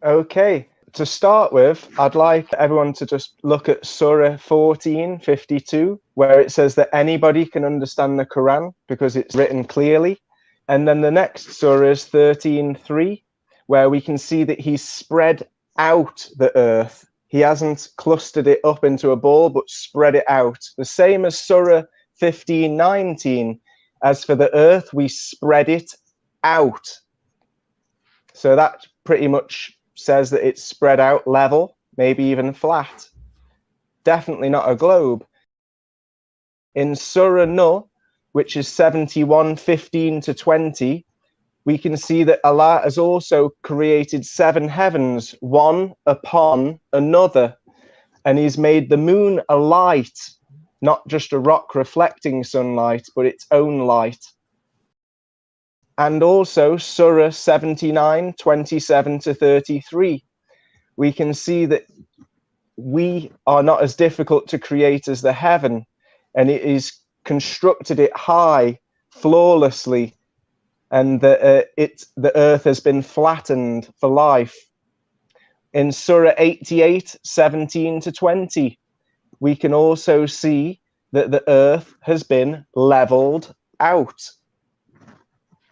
Okay, to start with, I'd like everyone to just look at Surah 14:52, where it says that anybody can understand the Quran because it's written clearly. And then the next surah is 13:3, where we can see that he's spread out the earth. He hasn't clustered it up into a ball, but spread it out. The same as Surah 15:19. As for the earth, we spread it out. So that pretty much says that it's spread out level, maybe even flat. Definitely not a globe. In Surah An-Naba, which is 71:15-20, we can see that Allah has also created 7 heavens, one upon another, and he's made the moon a light, not just a rock reflecting sunlight, but its own light. And also Surah 79:27-33, we can see that we are not as difficult to create as the heaven, and it is constructed it high, flawlessly, and the earth has been flattened for life. In Surah 88:17-20, we can also see that the earth has been leveled out,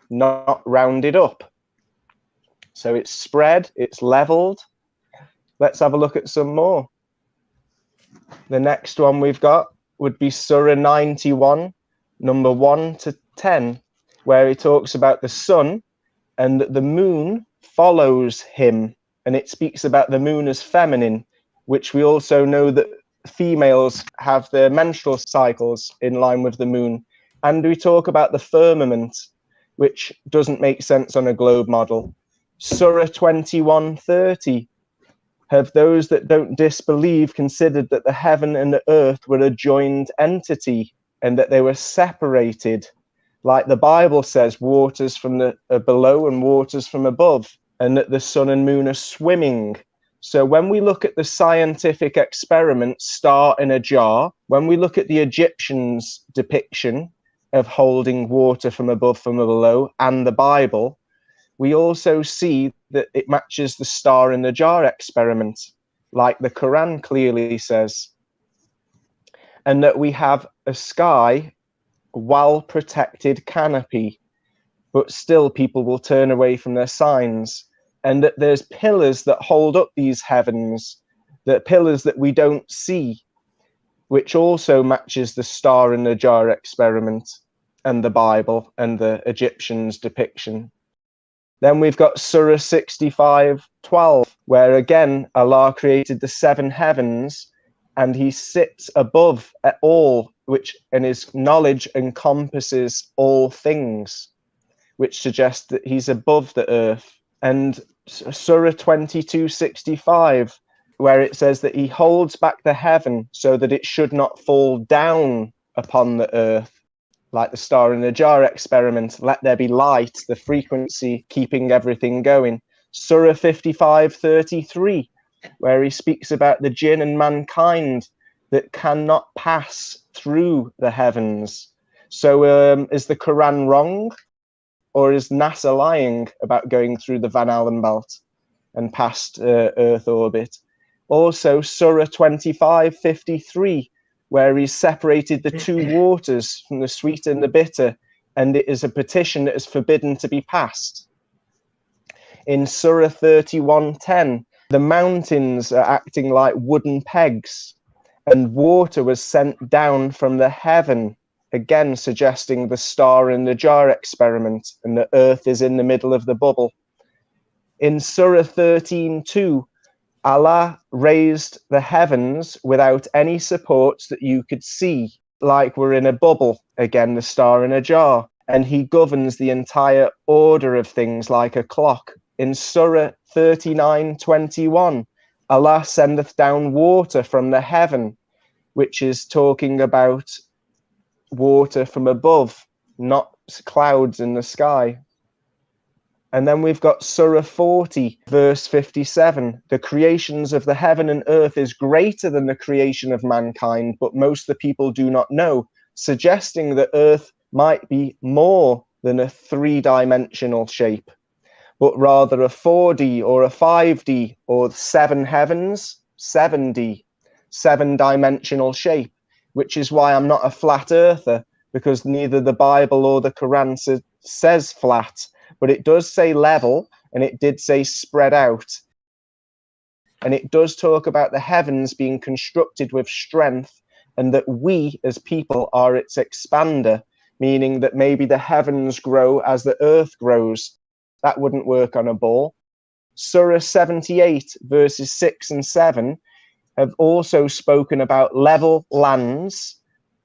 not rounded up. So it's spread, it's leveled. Let's have a look at some more. The next one we've got would be Surah 91, number 1-10, where he talks about the sun and that the moon follows him. And it speaks about the moon as feminine, which we also know that females have their menstrual cycles in line with the moon. And we talk about the firmament, which doesn't make sense on a globe model. Surah 21:30. Have those that don't disbelieve considered that the heaven and the earth were a joined entity and that they were separated? Like the Bible says, waters from the below and waters from above, and that the sun and moon are swimming. So when we look at the scientific experiment, star in a jar, when we look at the Egyptians' depiction of holding water from above, from below, and the Bible, we also see that it matches the star in the jar experiment, like the Quran clearly says. And that we have a sky, well-protected canopy, but still people will turn away from their signs. And that there's pillars that hold up these heavens, that pillars that we don't see, which also matches the star in the jar experiment and the Bible and the Egyptians' depiction. Then we've got Surah 65:12, where again Allah created the 7 heavens and he sits above all, which in his knowledge encompasses all things, which suggests that he's above the earth. And Surah 22:65, where it says that he holds back the heaven so that it should not fall down upon the earth, like the star in the jar experiment. Let there be light, the frequency keeping everything going. Surah 55:33, where he speaks about the jinn and mankind that cannot pass through the heavens. So is the Quran wrong? Or is NASA lying about going through the Van Allen belt and past Earth orbit? Also, Surah 25:53, where he's separated the 2 waters from the sweet and the bitter, and it is a petition that is forbidden to be passed. In Surah 31:10, the mountains are acting like wooden pegs, and water was sent down from the heaven, again suggesting the star in the jar experiment, and the earth is in the middle of the bubble. In Surah 13:2, Allah raised the heavens without any supports that you could see, like we're in a bubble, again the star in a jar, and he governs the entire order of things like a clock. In Surah 39:21, Allah sendeth down water from the heaven, which is talking about water from above, not clouds in the sky. And then we've got Surah 40, verse 57. The creations of the heaven and earth is greater than the creation of mankind, but most of the people do not know, suggesting that earth might be more than a 3-dimensional shape. but rather a 4D or a 5D or 7 heavens, 7D, 7-dimensional shape, which is why I'm not a flat earther, because neither the Bible or the Quran says flat, but it does say level, and it did say spread out. And it does talk about the heavens being constructed with strength, and that we as people are its expander, meaning that maybe the heavens grow as the earth grows. That wouldn't work on a ball. Surah 78, verses 6 and 7, have also spoken about level lands.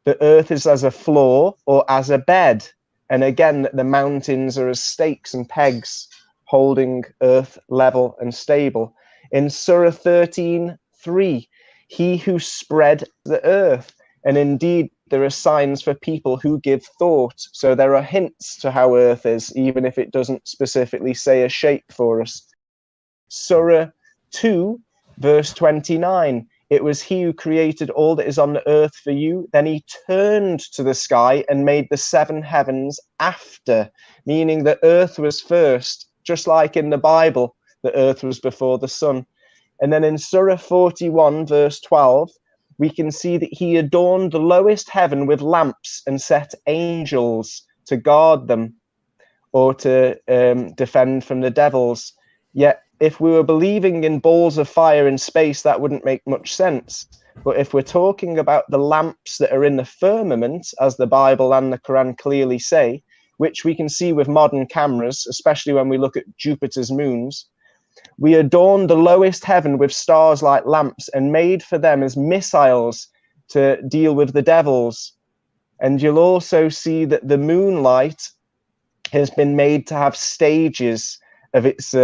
The earth is as a floor or as a bed. And again, that the mountains are as stakes and pegs, holding earth level and stable. In Surah 13:3, he who spread the earth. And indeed, there are signs for people who give thought. So there are hints to how earth is, even if it doesn't specifically say a shape for us. Surah 2, verse 29, it was he who created all that is on the earth for you. Then he turned to the sky and made the 7 heavens after, meaning the earth was first, just like in the Bible, the earth was before the sun. And then in Surah 41, verse 12, we can see that he adorned the lowest heaven with lamps and set angels to guard them or to defend from the devils. Yet, if we were believing in balls of fire in space, that wouldn't make much sense. But if we're talking about the lamps that are in the firmament, as the Bible and the Quran clearly say, which we can see with modern cameras, especially when we look at Jupiter's moons, we adorned the lowest heaven with stars like lamps and made for them as missiles to deal with the devils. And you'll also see that the moonlight has been made to have stages of its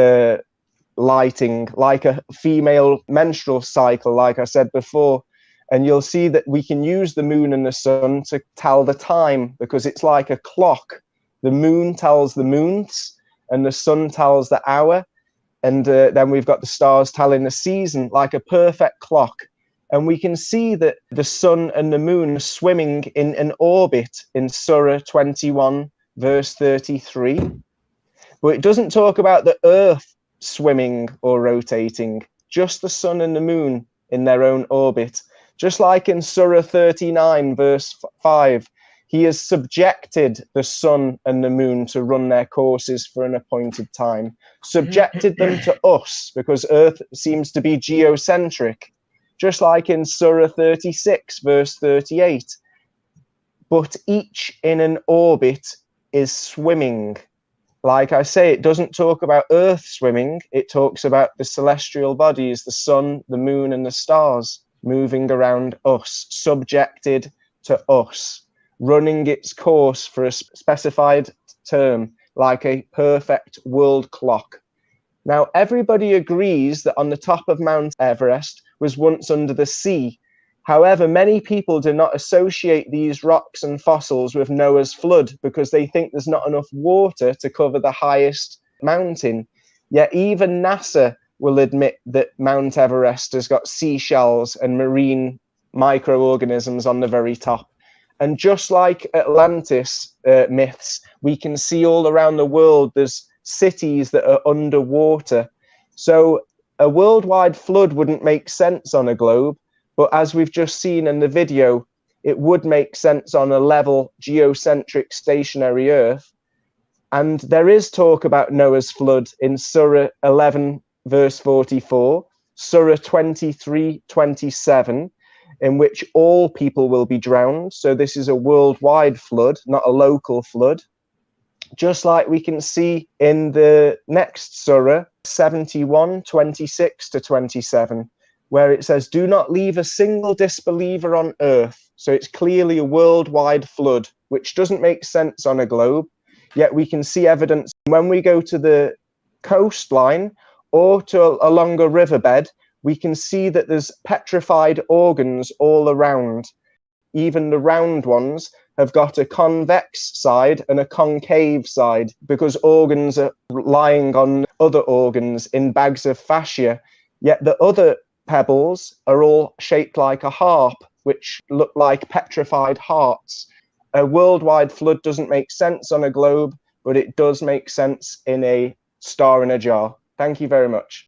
lighting, like a female menstrual cycle, like I said before. And you'll see that we can use the moon and the sun to tell the time, because it's like a clock. The moon tells the moons and the sun tells the hour. And then we've got the stars telling the season, like a perfect clock. And we can see that the sun and the moon are swimming in an orbit in Surah 21, verse 33. But it doesn't talk about the earth swimming or rotating, just the sun and the moon in their own orbit. Just like in Surah 39, verse 5, he has subjected the sun and the moon to run their courses for an appointed time, subjected them to us, because earth seems to be geocentric, just like in Surah 36, verse 38. But each in an orbit is swimming. Like I say, it doesn't talk about earth swimming, it talks about the celestial bodies, the sun, the moon, and the stars moving around us, subjected to us, running its course for a specified term, like a perfect world clock. Now, everybody agrees that on the top of Mount Everest was once under the sea. However, many people do not associate these rocks and fossils with Noah's flood because they think there's not enough water to cover the highest mountain. Yet even NASA will admit that Mount Everest has got seashells and marine microorganisms on the very top. And just like Atlantis myths, we can see all around the world there's cities that are underwater. So a worldwide flood wouldn't make sense on a globe, but as we've just seen in the video, it would make sense on a level geocentric stationary Earth. And there is talk about Noah's flood in Surah 11, verse 44, Surah 23:27, in which all people will be drowned. So this is a worldwide flood, not a local flood. Just like we can see in the next Surah, 71:26-27, where it says, do not leave a single disbeliever on earth. So it's clearly a worldwide flood, which doesn't make sense on a globe. Yet we can see evidence when we go to the coastline or to along a riverbed, we can see that there's petrified organs all around. Even the round ones have got a convex side and a concave side because organs are lying on other organs in bags of fascia. Yet the other pebbles are all shaped like a harp, which look like petrified hearts. A worldwide flood doesn't make sense on a globe, but it does make sense in a star in a jar. Thank you very much.